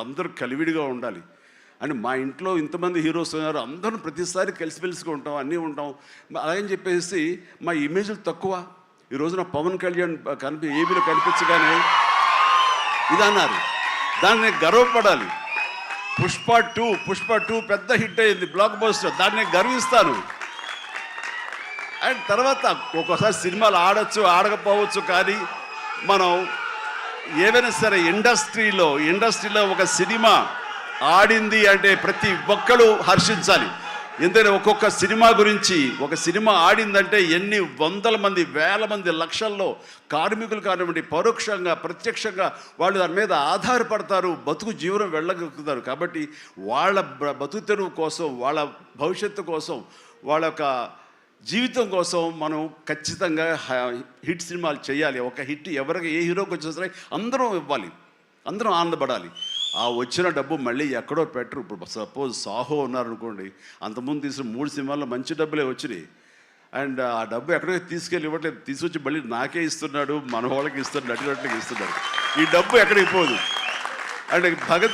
అందరూ కలివిడిగా ఉండాలి అని. మా ఇంట్లో ఇంతమంది హీరోస్ ఉన్నారు, అందరం ప్రతిసారి కలిసిమెలిసిగా ఉంటాం, అన్నీ ఉంటాం. అలాగని చెప్పేసి మా ఇమేజ్లు తక్కువ. ఈ రోజున పవన్ కళ్యాణ్ ఏబీలో కనిపించగానే ఇది అన్నారు, దాన్ని గర్వపడాలి. పుష్ప 2 పెద్ద హిట్ అయింది, బ్లాక్ బస్టర్, దాన్ని గర్విస్తాను. అండ్ తర్వాత ఒక్కోసారి సినిమాలు ఆడచ్చు ఆడకపోవచ్చు, కానీ మనం ఏవైనా సరే ఇండస్ట్రీలో ఒక సినిమా ఆడింది అంటే ప్రతి ఒక్కరు హర్షించాలి. ఎందుకంటే ఒక్కొక్క సినిమా గురించి, ఒక సినిమా ఆడిందంటే ఎన్ని వందల మంది, వేల మంది, లక్షల్లో కార్మికులు కానివ్వండి, పరోక్షంగా ప్రత్యక్షంగా వాళ్ళు దాని మీద ఆధారపడతారు, బతుకు జీవనం వెళ్ళగలుగుతారు. కాబట్టి వాళ్ళ బతుకు తెరువు కోసం, వాళ్ళ భవిష్యత్తు కోసం, వాళ్ళ యొక్క జీవితం కోసం మనం ఖచ్చితంగా హిట్ సినిమాలు చేయాలి. ఒక హిట్ ఎవరికి ఏ హీరోకి వచ్చినా సరే అందరం ఇవ్వాలి, అందరం ఆనందపడాలి. ఆ వచ్చిన డబ్బు మళ్ళీ ఎక్కడో పెట్టరు. ఇప్పుడు సపోజ్ సాహో ఉన్నారనుకోండి, అంతకుముందు తీసిన 3 సినిమాల్లో మంచి డబ్బులే వచ్చినాయి. అండ్ ఆ డబ్బు ఎక్కడికి తీసుకెళ్ళి ఇవ్వట్లేదు, తీసుకొచ్చి మళ్ళీ నాకే ఇస్తున్నాడు, మన వాళ్ళకి ఇస్తున్నాడు, నటినట్లకి ఇస్తున్నాడు. ఈ డబ్బు ఎక్కడికి పోదు. అండ్ భగత్